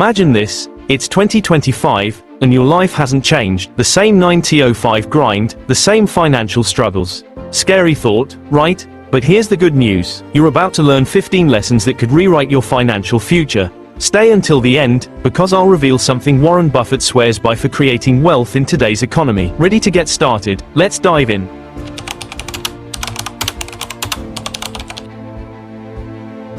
Imagine this, it's 2025, and your life hasn't changed. The same 9 to 5 grind, the same financial struggles. Scary thought, right? But here's the good news. You're about to learn 15 lessons that could rewrite your financial future. Stay until the end, because I'll reveal something Warren Buffett swears by for creating wealth in today's economy. Ready to get started? Let's dive in.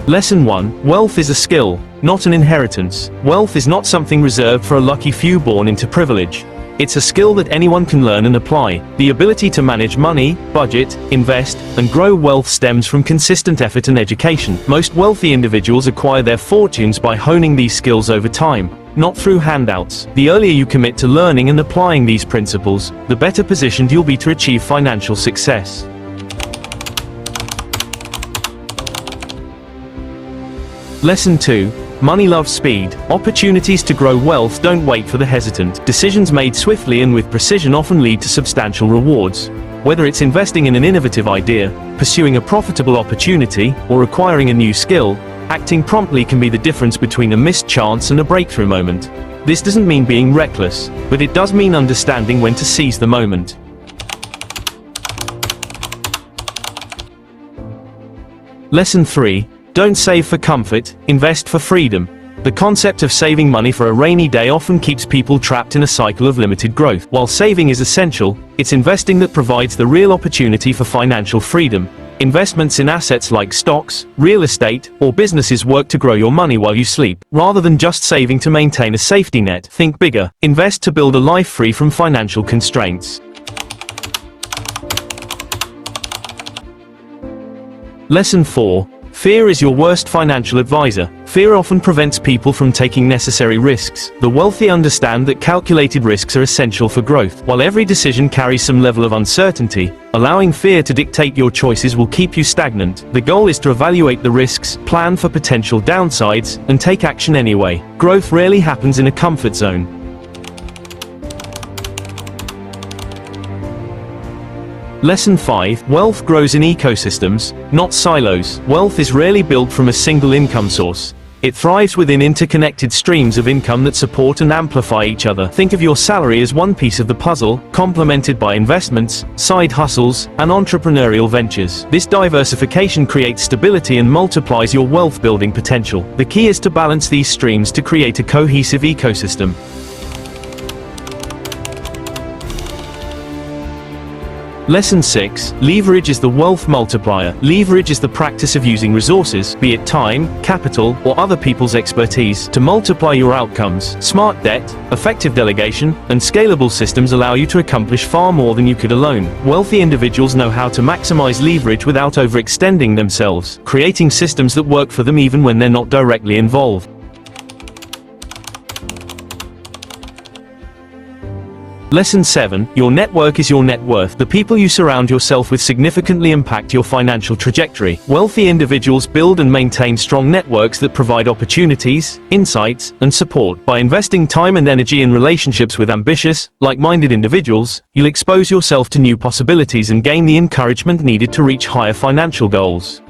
Lesson 1. Wealth is a skill, not an inheritance. Wealth is not something reserved for a lucky few born into privilege. It's a skill that anyone can learn and apply. The ability to manage money, budget, invest, and grow wealth stems from consistent effort and education. Most wealthy individuals acquire their fortunes by honing these skills over time, not through handouts. The earlier you commit to learning and applying these principles, the better positioned you'll be to achieve financial success. Lesson 2. Money loves speed. Opportunities to grow wealth don't wait for the hesitant. Decisions made swiftly and with precision often lead to substantial rewards. Whether it's investing in an innovative idea, pursuing a profitable opportunity, or acquiring a new skill, acting promptly can be the difference between a missed chance and a breakthrough moment. This doesn't mean being reckless, but it does mean understanding when to seize the moment. Lesson 3. Don't save for comfort, invest for freedom. The concept of saving money for a rainy day often keeps people trapped in a cycle of limited growth. While saving is essential, it's investing that provides the real opportunity for financial freedom. Investments in assets like stocks, real estate, or businesses work to grow your money while you sleep. Rather than just saving to maintain a safety net, think bigger. Invest to build a life free from financial constraints. Lesson 4. Fear is your worst financial advisor. Fear often prevents people from taking necessary risks. The wealthy understand that calculated risks are essential for growth. While every decision carries some level of uncertainty, allowing fear to dictate your choices will keep you stagnant. The goal is to evaluate the risks, plan for potential downsides, and take action anyway. Growth rarely happens in a comfort zone. Lesson 5. Wealth grows in ecosystems, not silos. Wealth is rarely built from a single income source. It thrives within interconnected streams of income that support and amplify each other. Think of your salary as one piece of the puzzle, complemented by investments, side hustles, and entrepreneurial ventures. This diversification creates stability and multiplies your wealth-building potential. The key is to balance these streams to create a cohesive ecosystem. Lesson 6. Leverage is the wealth multiplier. Leverage is the practice of using resources, be it time, capital, or other people's expertise, to multiply your outcomes. Smart debt, effective delegation, and scalable systems allow you to accomplish far more than you could alone. Wealthy individuals know how to maximize leverage without overextending themselves, creating systems that work for them even when they're not directly involved. Lesson 7. Your network is your net worth. The people you surround yourself with significantly impact your financial trajectory. Wealthy individuals build and maintain strong networks that provide opportunities, insights, and support. By investing time and energy in relationships with ambitious, like-minded individuals, you'll expose yourself to new possibilities and gain the encouragement needed to reach higher financial goals.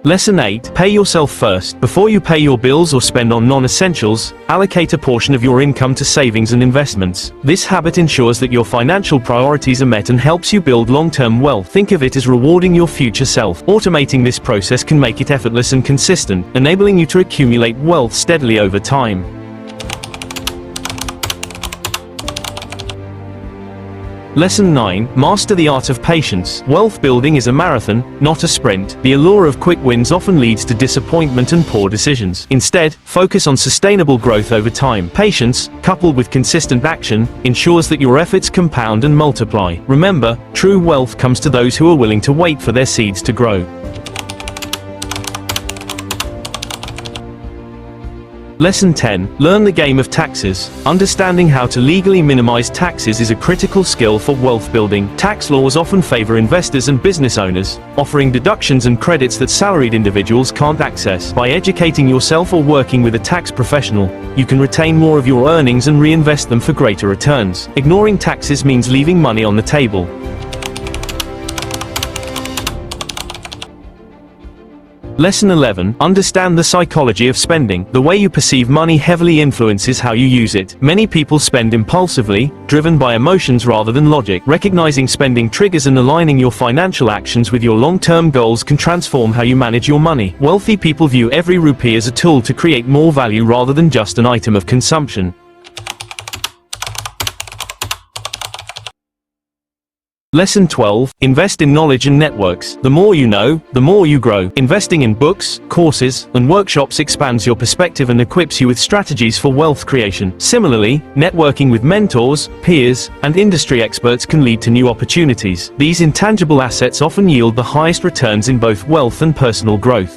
Lesson 8. Pay yourself first. Before you pay your bills or spend on non-essentials, allocate a portion of your income to savings and investments. This habit ensures that your financial priorities are met and helps you build long-term wealth. Think of it as rewarding your future self. Automating this process can make it effortless and consistent, enabling you to accumulate wealth steadily over time. Lesson 9. Master the art of patience. Wealth building is a marathon, not a sprint. The allure of quick wins often leads to disappointment and poor decisions. Instead, focus on sustainable growth over time. Patience, coupled with consistent action, ensures that your efforts compound and multiply. Remember, true wealth comes to those who are willing to wait for their seeds to grow. Lesson 10. Learn the game of taxes. Understanding how to legally minimize taxes is a critical skill for wealth building. Tax laws often favor investors and business owners, offering deductions and credits that salaried individuals can't access. By educating yourself or working with a tax professional, you can retain more of your earnings and reinvest them for greater returns. Ignoring taxes means leaving money on the table. Lesson 11. Understand the psychology of spending. The way you perceive money heavily influences how you use it. Many people spend impulsively, driven by emotions rather than logic. Recognizing spending triggers and aligning your financial actions with your long-term goals can transform how you manage your money. Wealthy people view every rupee as a tool to create more value rather than just an item of consumption. Lesson 12. Invest in knowledge and networks. The more you know, the more you grow. Investing in books, courses, and workshops expands your perspective and equips you with strategies for wealth creation. Similarly, networking with mentors, peers, and industry experts can lead to new opportunities. These intangible assets often yield the highest returns in both wealth and personal growth.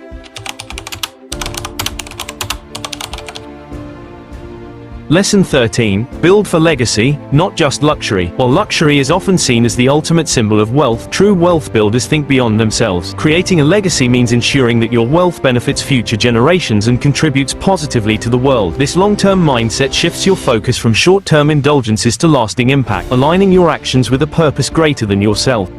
Lesson 13. Build for legacy, not just luxury. While luxury is often seen as the ultimate symbol of wealth, true wealth builders think beyond themselves. Creating a legacy means ensuring that your wealth benefits future generations and contributes positively to the world. This long-term mindset shifts your focus from short-term indulgences to lasting impact, aligning your actions with a purpose greater than yourself.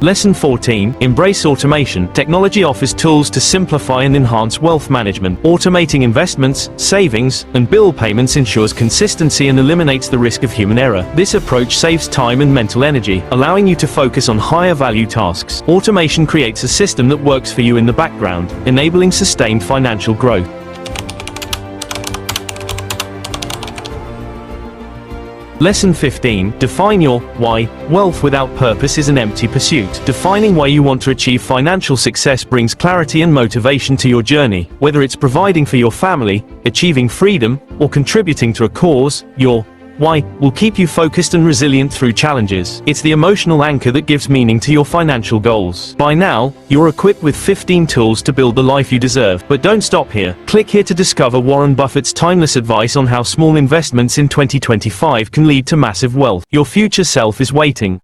Lesson 14. Embrace automation. Technology offers tools to simplify and enhance wealth management. Automating investments, savings, and bill payments ensures consistency and eliminates the risk of human error. This approach saves time and mental energy, allowing you to focus on higher value tasks. Automation creates a system that works for you in the background, enabling sustained financial growth. Lesson 15. Define your why. Wealth without purpose is an empty pursuit. Defining why you want to achieve financial success brings clarity and motivation to your journey. Whether it's providing for your family, achieving freedom, or contributing to a cause, your why will keep you focused and resilient through challenges. It's the emotional anchor that gives meaning to your financial goals. By now, you're equipped with 15 tools to build the life you deserve. But don't stop here. Click here to discover Warren Buffett's timeless advice on how small investments in 2025 can lead to massive wealth. Your future self is waiting.